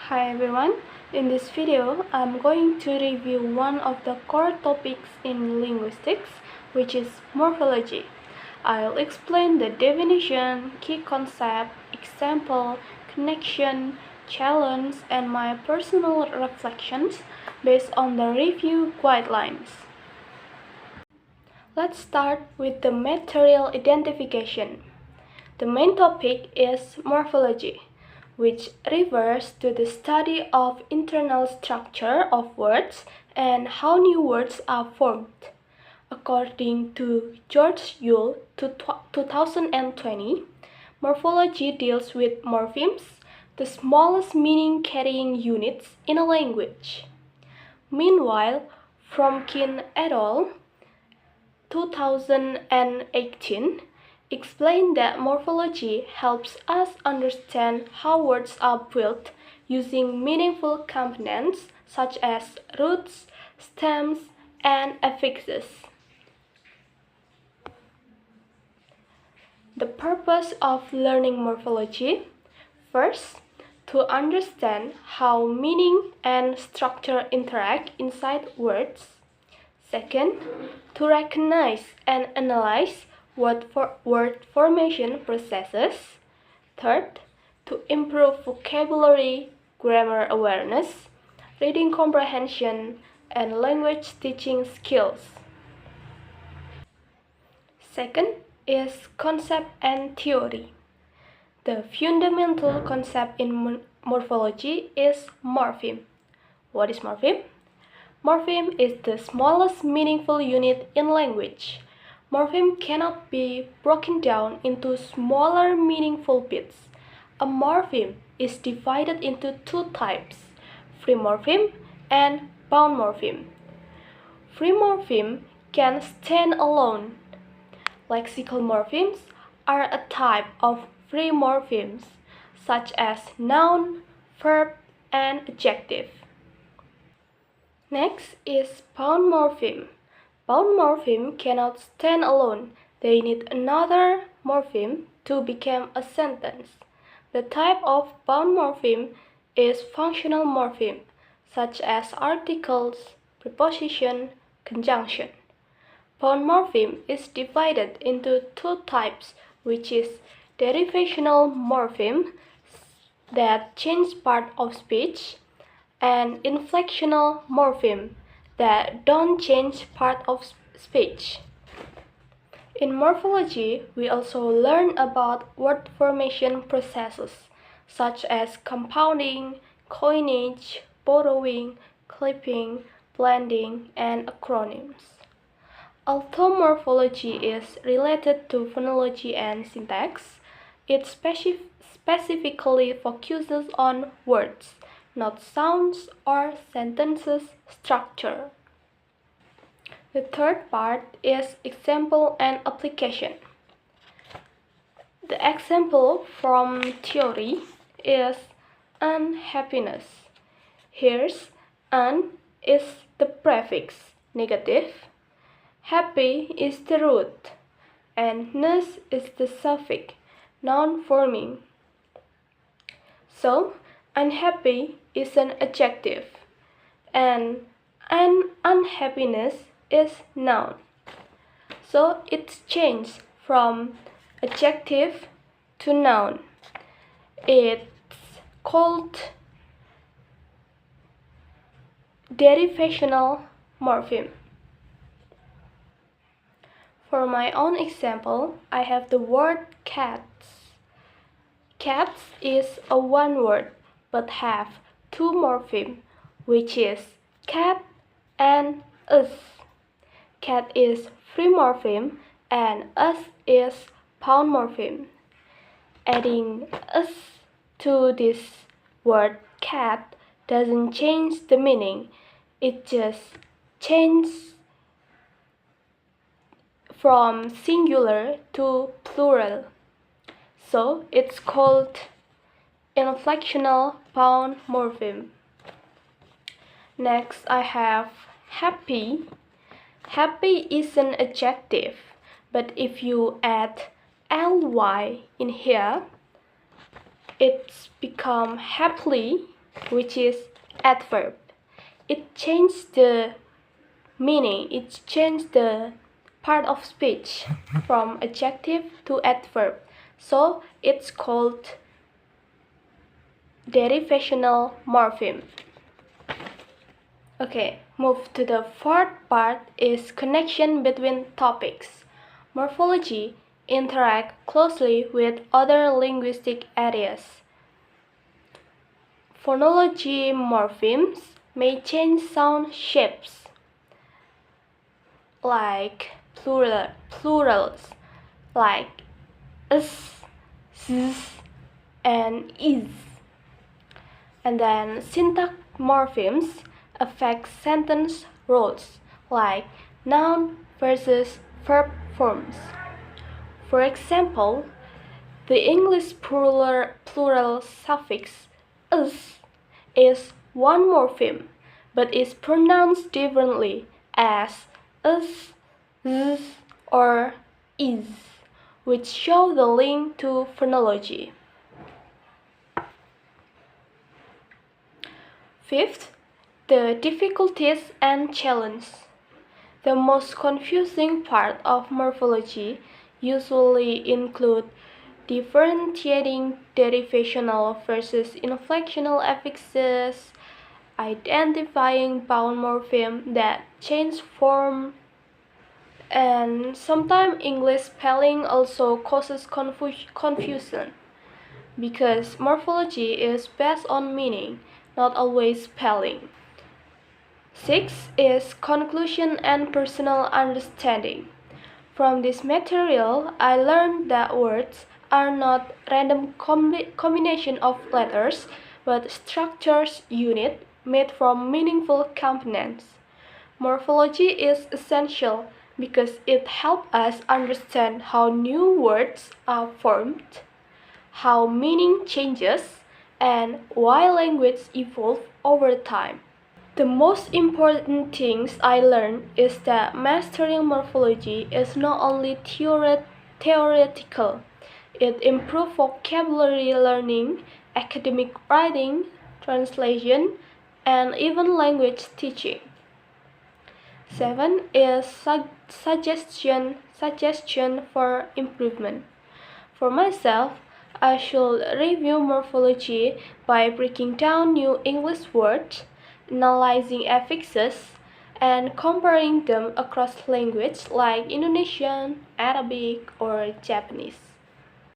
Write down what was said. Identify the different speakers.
Speaker 1: Hi everyone, in this video I'm going to review one of the core topics in linguistics, which is morphology. I'll explain the definition, key concept, example, connection, challenge, and my personal reflections based on the review guidelines. Let's start with the material identification. The main topic is morphology, which refers to the study of internal structure of words and how new words are formed. According to George Yule, 2020, morphology deals with morphemes, the smallest meaning-carrying units in a language. Meanwhile, Fromkin et al. 2018 explained that morphology helps us understand how words are built using meaningful components such as roots, stems, and affixes. The purpose of learning morphology: first, to understand how meaning and structure interact inside words. Second, to recognize and analyze word formation processes. Third, to improve vocabulary, grammar awareness, reading comprehension, and language teaching skills. Second is concept and theory. The fundamental concept in morphology is morpheme. What is morpheme? Morpheme is the smallest meaningful unit in language. Morpheme cannot be broken down into smaller meaningful bits. A morpheme is divided into two types: free morpheme and bound morpheme. Free morpheme can stand alone. Lexical morphemes are a type of free morphemes, such as noun, verb, and adjective. Next is bound morpheme. Bound morpheme cannot stand alone. They need another morpheme to become a sentence. The type of bound morpheme is functional morpheme, such as articles, preposition, conjunction. Bound morpheme is divided into two types, which is derivational morpheme that change part of speech, and inflectional morpheme that don't change part of speech. In morphology, we also learn about word formation processes, such as compounding, coinage, borrowing, clipping, blending, and acronyms. Although morphology is related to phonology and syntax, it specifically focuses on words, not sounds or sentences structure. The third part is example and application. The example from theory is unhappiness. Here's un is the prefix negative, happy is the root, and ness is the suffix noun forming. So, unhappy is an adjective, and unhappiness is noun. So it's changed from adjective to noun. It's called derivational morpheme. For my own example, I have the word cats. Cats is a one word but have two morphemes, which is cat and us. Cat is free morpheme and us is bound morpheme. Adding us to this word cat doesn't change the meaning, it just changes from singular to plural. So it's called inflectional bound morpheme. Next, I have happy. Happy is an adjective, but if you add ly in here, it's become happily, which is adverb. It changed the meaning, it changed the part of speech from adjective to adverb. So it's called derivational morpheme. Okay, move to the fourth part is connection between topics. Morphology interact closely with other linguistic areas. Phonology morphemes may change sound shapes like plurals like s, and is. And then syntax morphemes affect sentence rules like noun versus verb forms. For example, the English plural suffix is one morpheme, but is pronounced differently as us, or is, which show the link to phonology. Fifth, the difficulties and challenges. The most confusing part of morphology usually include differentiating derivational versus inflectional affixes, identifying bound morpheme that change form, and sometimes English spelling also causes confusion because morphology is based on meaning, not always spelling. 6 is conclusion and personal understanding. From this material, I learned that words are not random combination of letters, but structures unit made from meaningful components. Morphology is essential because it helps us understand how new words are formed, how meaning changes, and why language evolves over time. The most important things I learned is that mastering morphology is not only theoretical. It improves vocabulary learning, academic writing, translation, and even language teaching. 7 is suggestion for improvement. For myself, I should review morphology by breaking down new English words, analyzing affixes, and comparing them across languages like Indonesian, Arabic, or Japanese.